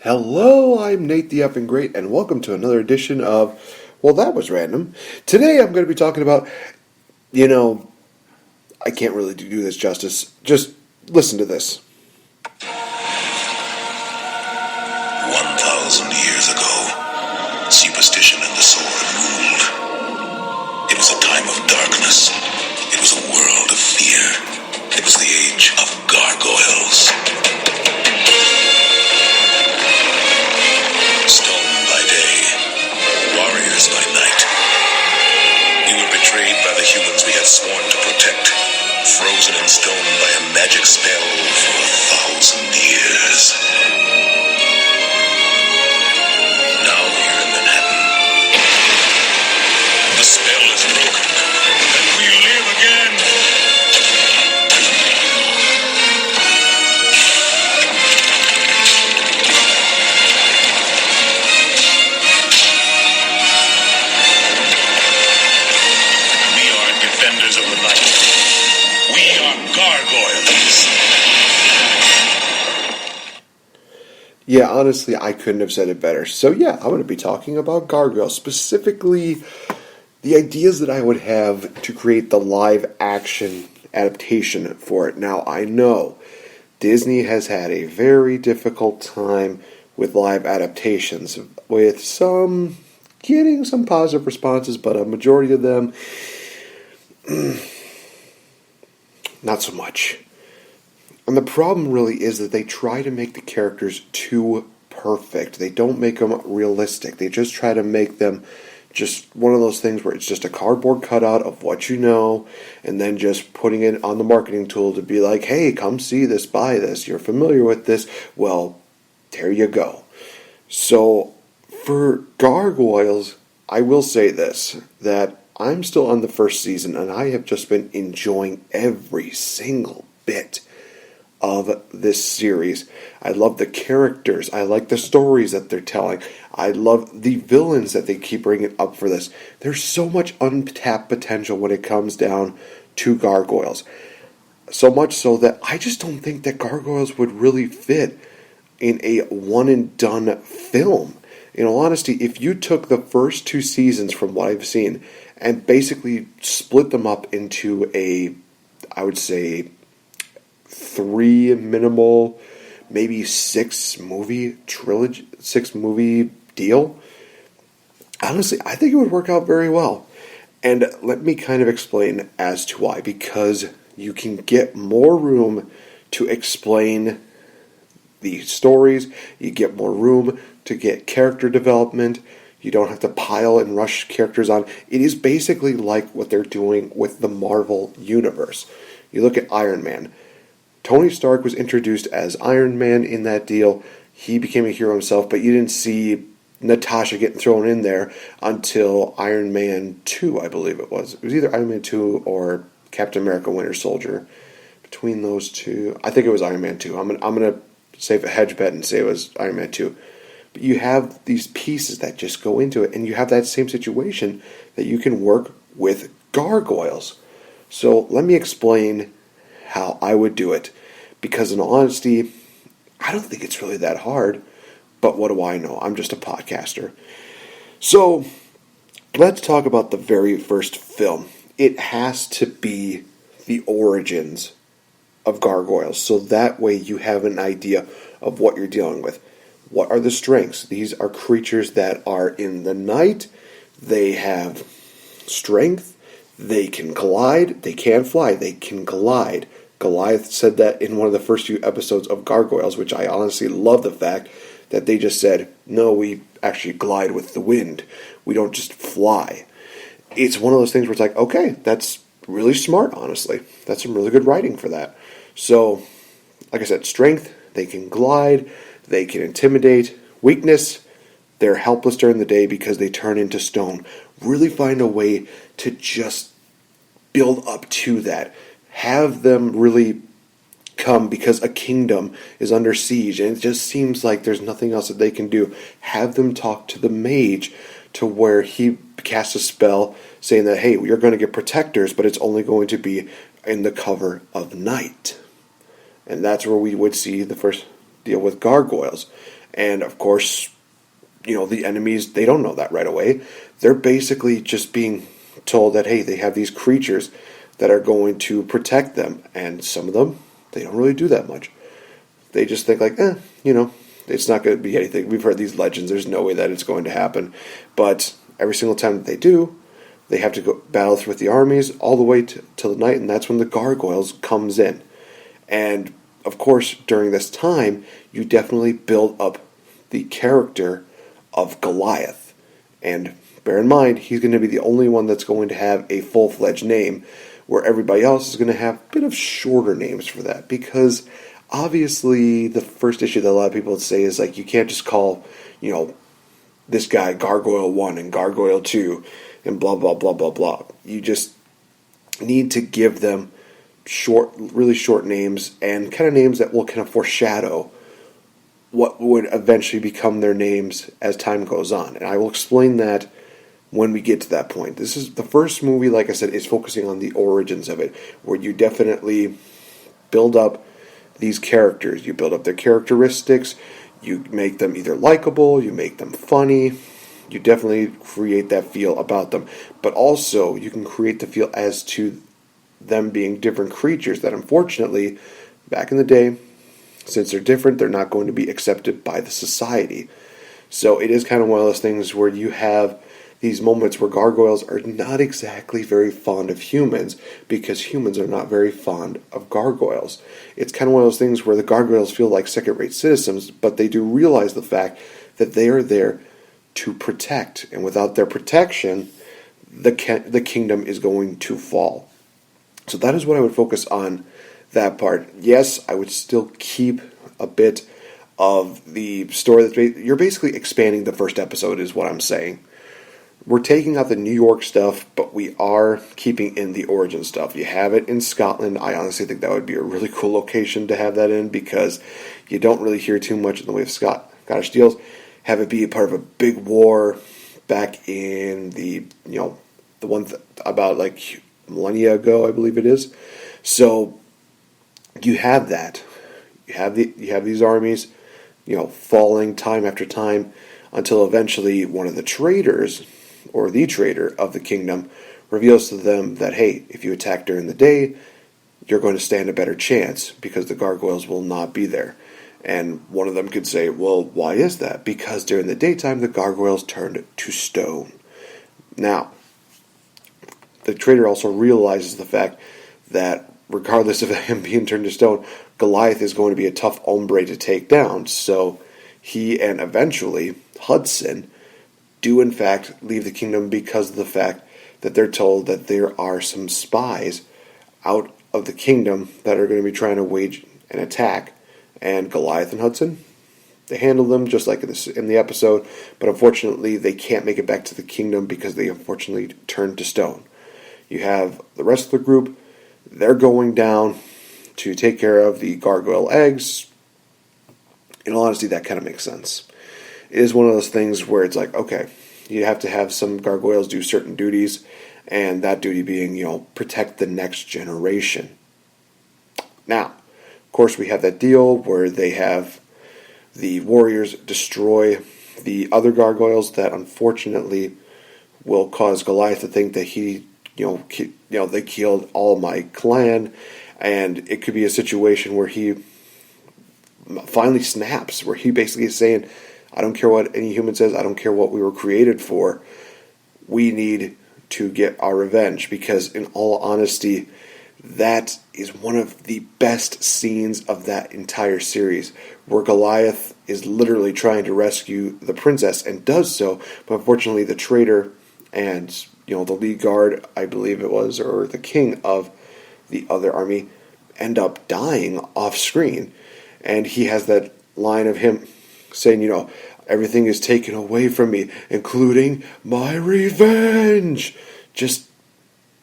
Hello, I'm NateFNGreat, and welcome to another edition of, well, that was random. Today I'm going to be talking about, I can't really do this justice. Just listen to this. 1,000 years ago, superstition and the sword ruled. It was a time of darkness. It was a world of fear. It was the age of gargoyles. Stone by day, warriors by night. We were betrayed by the humans we had sworn to protect, frozen in stone by a magic spell for 1,000 years. Now here in Manhattan, the spell is broken, and we live again. We are defenders of the night. We are gargoyles. Yeah, honestly, I couldn't have said it better. So yeah, I'm going to be talking about Gargoyles, specifically the ideas that I would have to create the live action adaptation for it. Now, I know Disney has had a very difficult time with live adaptations, with some getting some positive responses, but a majority of them, not so much. And the problem really is that they try to make the characters too perfect. They don't make them realistic. They just try to make them just one of those things where it's just a cardboard cutout of what you know, and then just putting it on the marketing tool to be like, hey, come see this, buy this, you're familiar with this. Well, there you go. So, for Gargoyles, I will say this, that I'm still on the first season, and I have just been enjoying every single bit of this series. I love the characters. I like the stories that they're telling. I love the villains that they keep bringing up for this. There's so much untapped potential when it comes down to Gargoyles. So much so that I just don't think that Gargoyles would really fit in a one-and-done film. In all honesty, if you took the first two seasons from what I've seen and basically split them up into I would say, 3 minimal, maybe 6 movie trilogy, 6 movie deal, honestly, I think it would work out very well. And let me kind of explain as to why. Because you can get more room to explain the stories, you get more room to get character development, you don't have to pile and rush characters on. It is basically like what they're doing with the Marvel Universe. You look at Iron Man. Tony Stark was introduced as Iron Man in that deal. He became a hero himself, but you didn't see Natasha getting thrown in there until Iron Man 2, I believe it was. It was either Iron Man 2 or Captain America Winter Soldier. Between those two, I think it was Iron Man 2. I'm gonna save a hedge bet and say it was Iron Man 2. But you have these pieces that just go into it, and you have that same situation that you can work with Gargoyles. So let me explain how I would do it, because in all honesty, I don't think it's really that hard, but what do I know? I'm just a podcaster. So, let's talk about the very first film. It has to be the origins of Gargoyles, so that way you have an idea of what you're dealing with. What are the strengths? These are creatures that are in the night. They have strength. They can glide. They can't fly. They can glide. Goliath said that in one of the first few episodes of Gargoyles, which I honestly love the fact that they just said, no, we actually glide with the wind. We don't just fly. It's one of those things where it's like, okay, that's really smart, honestly. That's some really good writing for that. So, like I said, strength, they can glide, they can intimidate. Weakness, they're helpless during the day because they turn into stone. Really find a way to just build up to that. Have them really come because a kingdom is under siege and it just seems like there's nothing else that they can do. Have them talk to the mage to where he casts a spell saying that, hey, you're going to get protectors, but it's only going to be in the cover of night. And that's where we would see the first deal with Gargoyles. And of course, the enemies, they don't know that right away. They're basically just being told that, hey, they have these creatures that are going to protect them. And some of them, they don't really do that much. They just think like, it's not going to be anything. We've heard these legends. There's no way that it's going to happen. But every single time that they do, they have to go battle with the armies all the way till the night, and that's when the Gargoyles comes in. And, of course, during this time, you definitely build up the character of Goliath. And bear in mind, he's going to be the only one that's going to have a full-fledged name, where everybody else is going to have a bit of shorter names for that. Because, obviously, the first issue that a lot of people would say is, like, you can't just call, this guy Gargoyle 1 and Gargoyle 2 and blah, blah, blah, blah, blah. You just need to give them really short names, and kind of names that will kind of foreshadow what would eventually become their names as time goes on. And I will explain that when we get to that point. This is the first movie, like I said, is focusing on the origins of it, where you definitely build up these characters. You build up their characteristics. You make them either likable, you make them funny. You definitely create that feel about them. But also, you can create the feel as to them being different creatures that, unfortunately, back in the day, since they're different, they're not going to be accepted by the society. So it is kind of one of those things where you have these moments where gargoyles are not exactly very fond of humans, because humans are not very fond of gargoyles. It's kind of one of those things where the gargoyles feel like second-rate citizens, but they do realize the fact that they are there to protect, and without their protection, the kingdom is going to fall. So that is what I would focus on, that part. Yes, I would still keep a bit of the story. You're basically expanding the first episode, is what I'm saying. We're taking out the New York stuff, but we are keeping in the origin stuff. You have it in Scotland. I honestly think that would be a really cool location to have that in, because you don't really hear too much in the way of Scottish deals. Have it be a part of a big war back in the one about like millennia ago, I believe it is. So you have that. You have these armies, falling time after time, until eventually one of the traders, or the trader of the kingdom, reveals to them that, hey, if you attack during the day, you're going to stand a better chance, because the gargoyles will not be there. And one of them could say, well, why is that? Because during the daytime, the gargoyles turned to stone. Now, the trader also realizes the fact that regardless of him being turned to stone, Goliath is going to be a tough hombre to take down. So he, and eventually Hudson, do in fact leave the kingdom, because of the fact that they're told that there are some spies out of the kingdom that are going to be trying to wage an attack. And Goliath and Hudson, they handle them just like in the episode, but unfortunately they can't make it back to the kingdom, because they unfortunately turned to stone. You have the rest of the group, they're going down to take care of the gargoyle eggs. In all honesty, that kind of makes sense. It is one of those things where it's like, okay, you have to have some gargoyles do certain duties, and that duty being, protect the next generation. Now, of course, we have that deal where they have the warriors destroy the other gargoyles that unfortunately will cause Goliath to think that they killed all my clan, and it could be a situation where he finally snaps, where he basically is saying, I don't care what any human says, I don't care what we were created for, we need to get our revenge, because in all honesty, that is one of the best scenes of that entire series, where Goliath is literally trying to rescue the princess, and does so, but unfortunately the traitor and the lead guard, I believe it was, or the king of the other army, end up dying off screen. And he has that line of him saying, everything is taken away from me, including my revenge. Just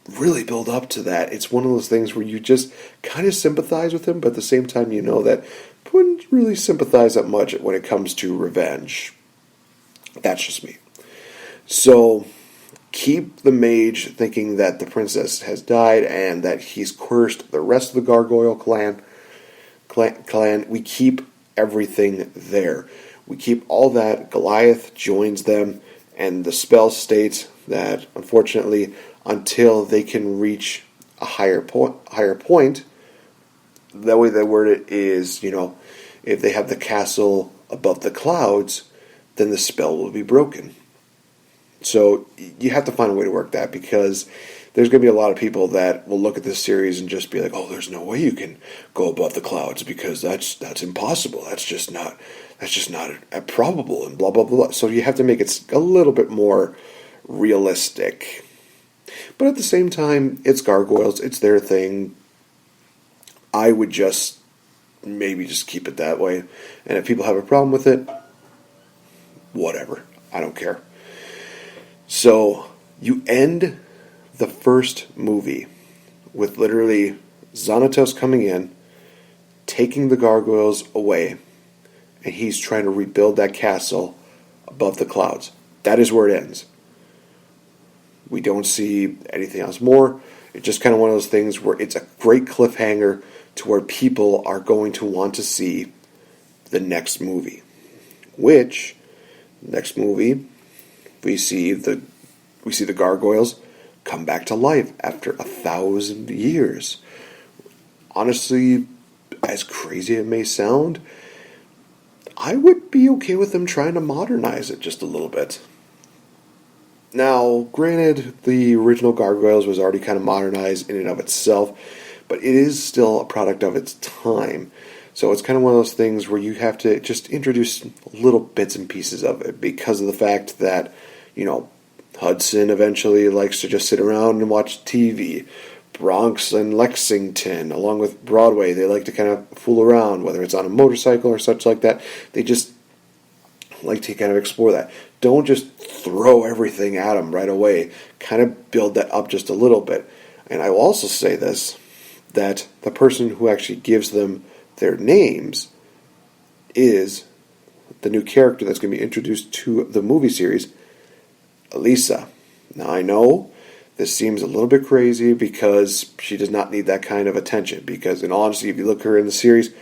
really build up to that. It's one of those things where you just kind of sympathize with him, but at the same time you know that I wouldn't really sympathize that much when it comes to revenge. That's just me. So keep the mage thinking that the princess has died and that he's cursed the rest of the gargoyle clan. We keep everything there. We keep all that. Goliath joins them, and the spell states that, unfortunately, until they can reach a higher point, the way they word it is, if they have the castle above the clouds, then the spell will be broken. So you have to find a way to work that, because there's going to be a lot of people that will look at this series and just be like, oh, there's no way you can go above the clouds, because that's impossible. That's just not probable, and blah, blah, blah. So you have to make it a little bit more realistic. But at the same time, it's Gargoyles. It's their thing. I would just keep it that way. And if people have a problem with it, whatever. I don't care. So you end the first movie with literally Xanatos coming in, taking the Gargoyles away, and he's trying to rebuild that castle above the clouds. That is where it ends. We don't see anything else more. It's just kind of one of those things where it's a great cliffhanger to where people are going to want to see the next movie. Which, next movie, we see the Gargoyles come back to life after 1,000 years. Honestly, as crazy as it may sound, I would be okay with them trying to modernize it just a little bit. Now, granted, the original Gargoyles was already kind of modernized in and of itself, but it is still a product of its time. So it's kind of one of those things where you have to just introduce little bits and pieces of it, because of the fact that, Hudson eventually likes to just sit around and watch TV. Bronx and Lexington, along with Broadway, they like to kind of fool around, whether it's on a motorcycle or such like that. They just like to kind of explore that. Don't just throw everything at them right away. Kind of build that up just a little bit. And I will also say this, that the person who actually gives them their names is the new character that's going to be introduced to the movie series, Elisa. Now, I know this seems a little bit crazy because she does not need that kind of attention. Because, in all honesty, if you look at her in the series,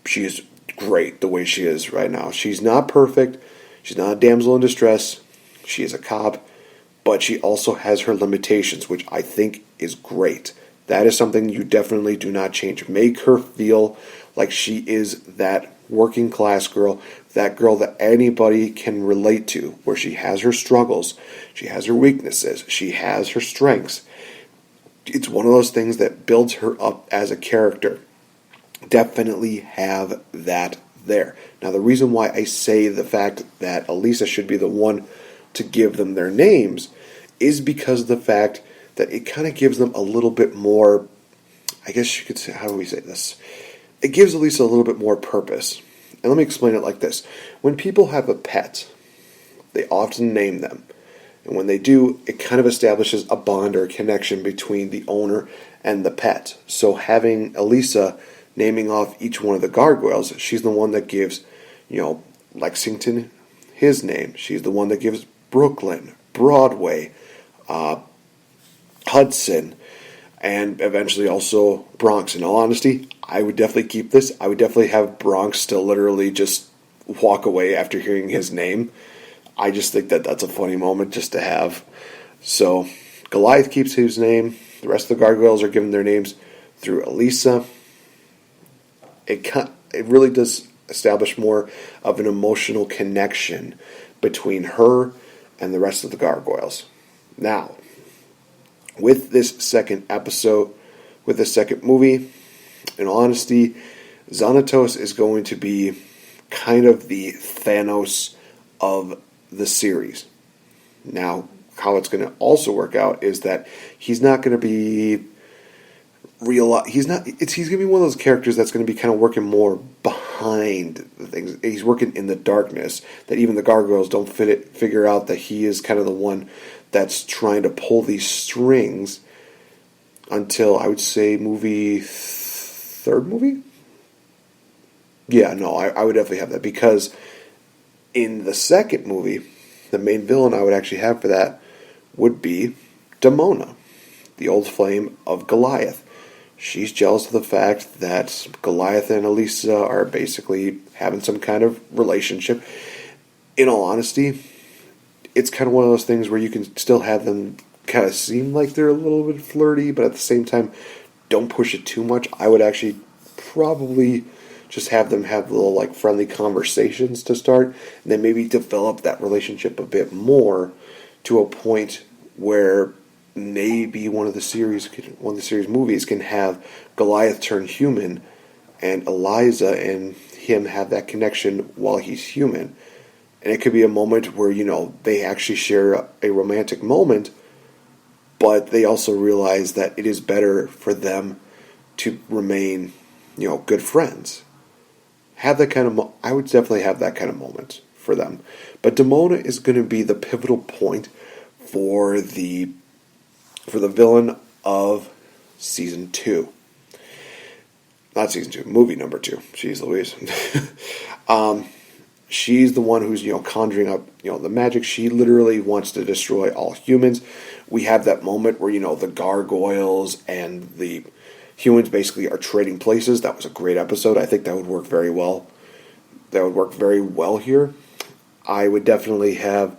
she is great the way she is right now. She's not perfect. She's not a damsel in distress. She is a cop. But she also has her limitations, which I think is great. That is something you definitely do not change. Make her feel like she is that working class girl, that girl that anybody can relate to, where she has her struggles, she has her weaknesses, she has her strengths. It's one of those things that builds her up as a character. Definitely have that there. Now, the reason why I say the fact that Elisa should be the one to give them their names is because of the fact that it kind of gives them a little bit more, I guess you could say, how do we say this? It gives Elisa a little bit more purpose. And let me explain it like this. When people have a pet, they often name them. And when they do, it kind of establishes a bond or a connection between the owner and the pet. So having Elisa naming off each one of the Gargoyles, she's the one that gives, Lexington his name. She's the one that gives Brooklyn, Broadway, Hudson, and eventually also Bronx. In all honesty, I would definitely keep this. I would definitely have Bronx still literally just walk away after hearing his name. I just think that that's a funny moment just to have. So Goliath keeps his name. The rest of the Gargoyles are given their names through Elisa. It really does establish more of an emotional connection between her and the rest of the Gargoyles. Now, with this second episode, with this second movie, in all honesty, Xanatos is going to be kind of the Thanos of the series. Now, how it's going to also work out is that he's not going to be real. He's going to be one of those characters that's going to be kind of working more behind the things. He's working in the darkness, that even the Gargoyles don't figure out that he is kind of the one that's trying to pull these strings until, I would say, third movie? Yeah, no, I would definitely have that, because in the second movie, the main villain I would actually have for that would be Demona, the old flame of Goliath. she's jealous of the fact that Goliath and Elisa are basically having some kind of relationship. In all honesty, it's kind of one of those things where you can still have them kind of seem like they're a little bit flirty, but at the same time, don't push it too much. I would actually probably just have them have little like friendly conversations to start, and then maybe develop that relationship a bit more to a point where maybe one of the series movies can have Goliath turn human, and Eliza and him have that connection while he's human. And it could be a moment where, they actually share a romantic moment, but they also realize that it is better for them to remain, good friends. Have that kind of, I would definitely have that kind of moment for them. But Demona is going to be the pivotal point for the villain of season 2. Not season 2, movie number 2. Jeez Louise. She's the one who's, conjuring up, the magic. She literally wants to destroy all humans. We have that moment where, the gargoyles and the humans basically are trading places. That was a great episode. I think that would work very well. That would work very well here. I would definitely have,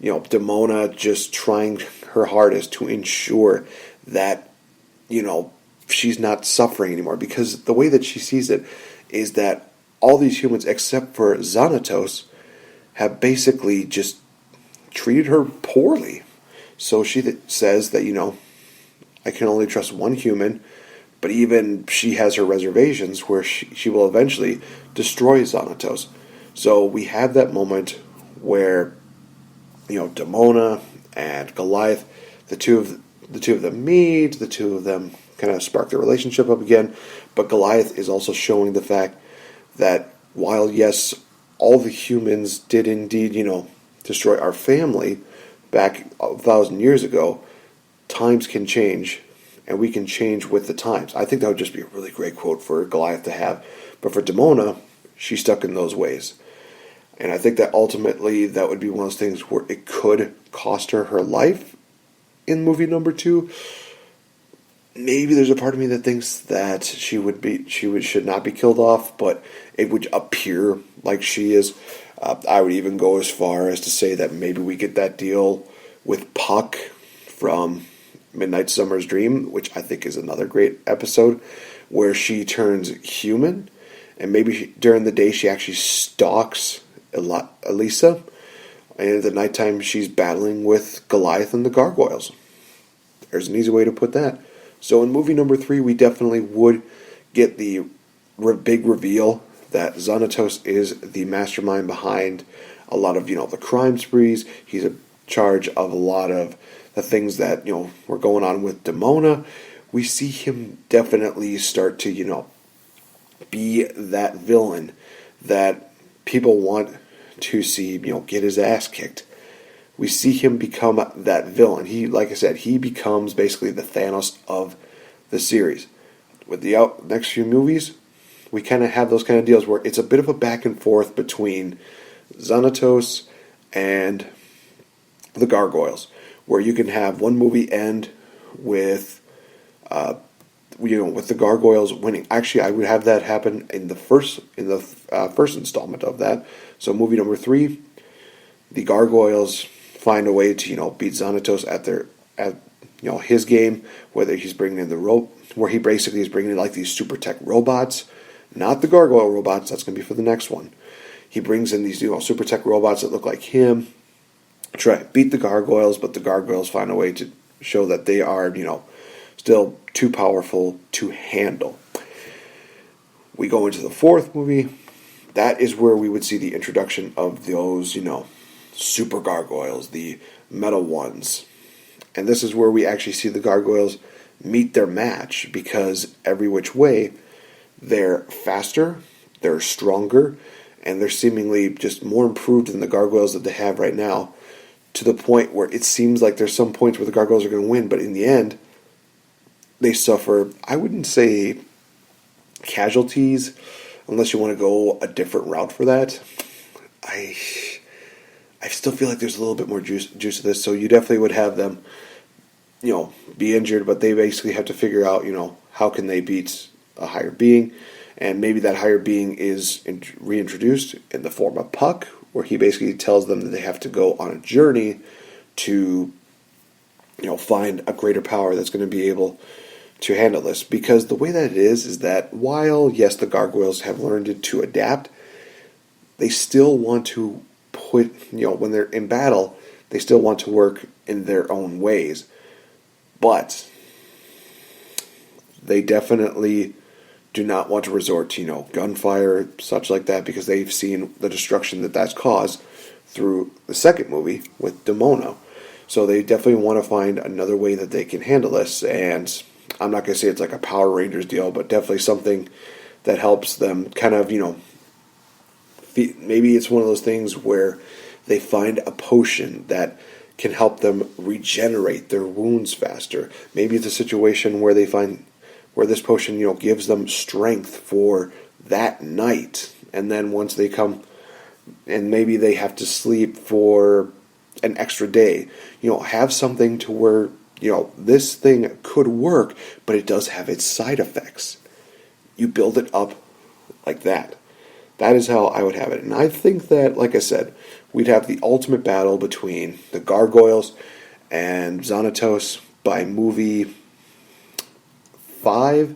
Demona just trying her hardest to ensure that, she's not suffering anymore. Because the way that she sees it is that all these humans, except for Xanatos, have basically just treated her poorly. So she says that, I can only trust one human, but even she has her reservations where she will eventually destroy Xanatos. So we have that moment where, Demona and Goliath, the two of them meet, the two of them kind of spark their relationship up again, but Goliath is also showing the fact that while, yes, all the humans did indeed, destroy our family back 1,000 years ago, times can change, and we can change with the times. I think that would just be a really great quote for Goliath to have. But for Demona, she's stuck in those ways. And I think that ultimately that would be one of those things where it could cost her her life in movie number 2. Maybe there's a part of me that thinks that should not be killed off, but it would appear like she is. I would even go as far as to say that maybe we get that deal with Puck from Midnight Summer's Dream, which I think is another great episode, where she turns human, and maybe during the day she actually stalks Elisa, and at the nighttime she's battling with Goliath and the Gargoyles. There's an easy way to put that. So in movie number 3, we definitely would get the big reveal that Xanatos is the mastermind behind a lot of, the crime sprees. He's in charge of a lot of the things that, were going on with Demona. We see him definitely start to, be that villain that people want to see, get his ass kicked. We see him become that villain. Like I said, he becomes basically the Thanos of the series. With the next few movies, we kind of have those kind of deals where it's a bit of a back and forth between Xanatos and the Gargoyles, where you can have one movie end with, with the Gargoyles winning. Actually, I would have that happen in the first installment of that. So movie number 3, the Gargoyles find a way to beat Xanatos at his game, whether he's bringing in where he basically is bringing in like these super tech robots, not the gargoyle robots. That's going to be for the next one. He brings in these super tech robots that look like him, try to beat the gargoyles, but the gargoyles find a way to show that they are still too powerful to handle. We go into the 4th movie. That is where we would see the introduction of those super gargoyles, the metal ones. And this is where we actually see the gargoyles meet their match, because every which way they're faster, they're stronger, and they're seemingly just more improved than the gargoyles that they have right now, to the point where it seems like there's some points where the gargoyles are going to win, but in the end they suffer, I wouldn't say casualties, unless you want to go a different route for that. I still feel like there's a little bit more juice to this, so you definitely would have them, be injured, but they basically have to figure out, how can they beat a higher being, and maybe that higher being is reintroduced in the form of Puck, where he basically tells them that they have to go on a journey to, find a greater power that's going to be able to handle this. Because the way that it is that while, yes, the Gargoyles have learned to adapt, they still want to put, when they're in battle, they still want to work in their own ways. But they definitely do not want to resort to, gunfire, such like that, because they've seen the destruction that that's caused through the second movie with Demona. So they definitely want to find another way that they can handle this. And I'm not going to say it's like a Power Rangers deal, but definitely something that helps them kind of, maybe it's one of those things where they find a potion that can help them regenerate their wounds faster. Maybe it's a situation where they find where this potion, gives them strength for that night. And then once they come, and maybe they have to sleep for an extra day, have something to where, this thing could work, but it does have its side effects. You build it up like that. That is how I would have it. And I think that, like I said, we'd have the ultimate battle between the Gargoyles and Xanatos by movie 5,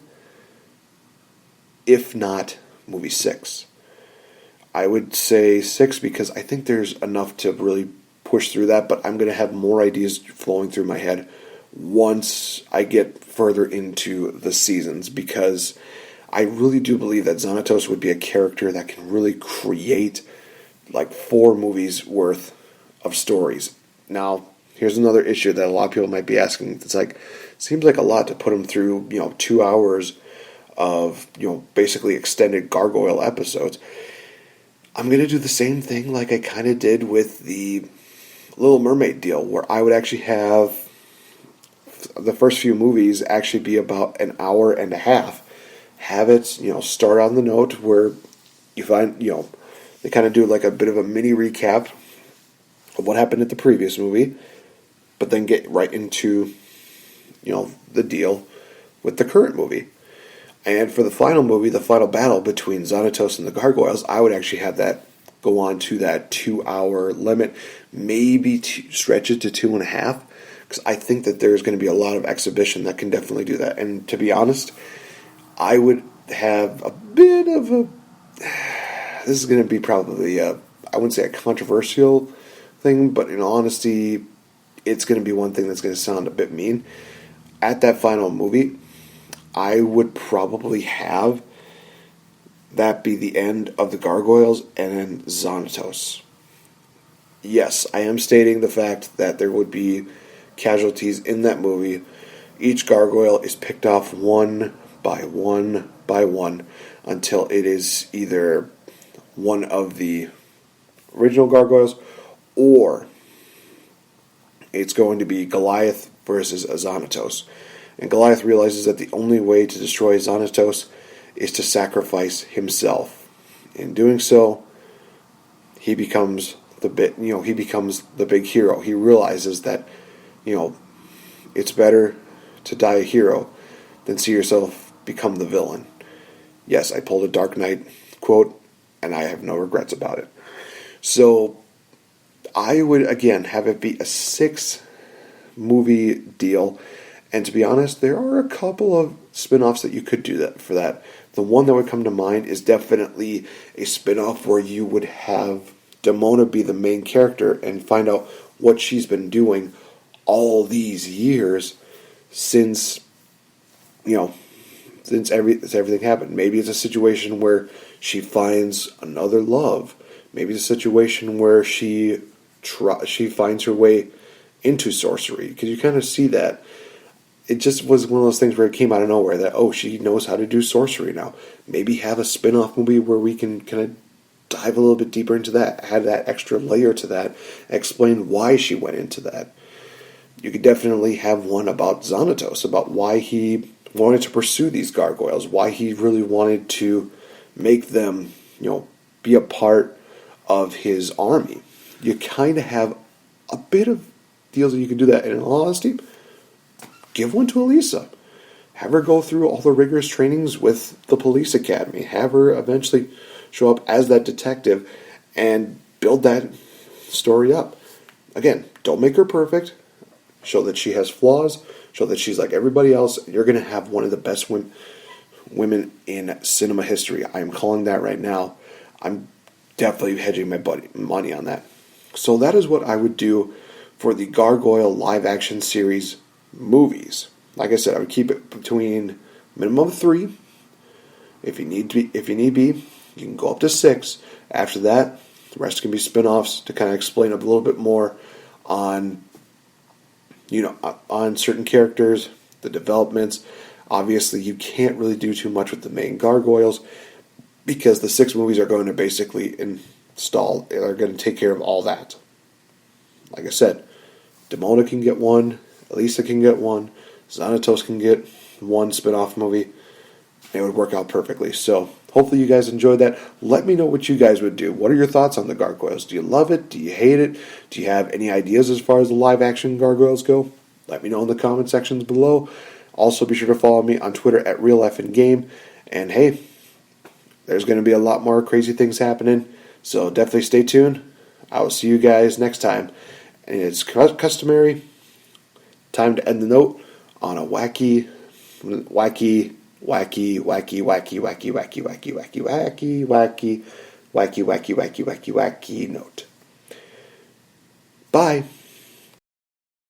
if not movie 6. I would say 6 because I think there's enough to really push through that, but I'm going to have more ideas flowing through my head once I get further into the seasons, because I really do believe that Xanatos would be a character that can really create like 4 movies worth of stories. Now, here's another issue that a lot of people might be asking. It's like, seems like a lot to put him through, 2 hours of, basically extended Gargoyle episodes. I'm going to do the same thing like I kind of did with the Little Mermaid deal, where I would actually have the first few movies actually be about an hour and a half. Have it, start on the note where you find, they kind of do like a bit of a mini recap of what happened at the previous movie, but then get right into, the deal with the current movie. And for the final movie, the final battle between Xanatos and the Gargoyles, I would actually have that go on to that 2-hour limit, maybe stretch it to 2.5, because I think that there's going to be a lot of exhibition that can definitely do that. And to be honest, I would have a bit of a... This is going to be probably, I wouldn't say a controversial thing, but in all honesty, it's going to be one thing that's going to sound a bit mean. At that final movie, I would probably have that be the end of the Gargoyles and then Xanatos. Yes, I am stating the fact that there would be casualties in that movie. Each gargoyle is picked off one by one by one until it is either one of the original gargoyles or it's going to be Goliath versus Xanatos. And Goliath realizes that the only way to destroy Xanatos is to sacrifice himself. In doing so, he becomes the big hero. He realizes that, it's better to die a hero than see yourself become the villain. Yes, I pulled a Dark Knight quote, and I have no regrets about it. So, I would, again, have it be a 6-movie deal. And to be honest, there are a couple of spin-offs that you could do that for that. The one that would come to mind is definitely a spin-off where you would have Demona be the main character and find out what she's been doing all these years since everything happened. Maybe it's a situation where she finds another love. Maybe it's a situation where she finds her way into sorcery, because you kind of see that. It just was one of those things where it came out of nowhere that, she knows how to do sorcery now. Maybe have a spin-off movie where we can kind of dive a little bit deeper into that, add that extra layer to that, explain why she went into that. You could definitely have one about Xanatos, about why he wanted to pursue these gargoyles, why he really wanted to make them, be a part of his army. You kind of have a bit of deals that you can do that. And in all honesty, give one to Elisa. have her go through all the rigorous trainings with the police academy. Have her eventually show up as that detective and build that story up. Again, don't make her perfect. Show that she has flaws. Show that she's like everybody else. You're going to have one of the best women in cinema history. I am calling that right now. I'm definitely hedging my money on that. So that is what I would do for the Gargoyle live action series movies. Like I said, I would keep it between minimum of 3. If you need be, you can go up to 6. After that, the rest can be spin-offs to kind of explain a little bit more on, on certain characters, the developments. Obviously, you can't really do too much with the main Gargoyles because the 6 movies are going to basically are going to take care of all that. Like I said, Demona can get one, Elisa can get one, Xanatos can get one spin-off movie. It would work out perfectly. So hopefully you guys enjoyed that. Let me know what you guys would do. What are your thoughts on the Gargoyles? Do you love it? Do you hate it? Do you have any ideas as far as the live-action Gargoyles go? Let me know in the comment sections below. Also, be sure to follow me on Twitter at RealFNGame. And hey, there's going to be a lot more crazy things happening. So definitely stay tuned. I will see you guys next time. And it's customary. Time to end the note on a wacky note. Bye.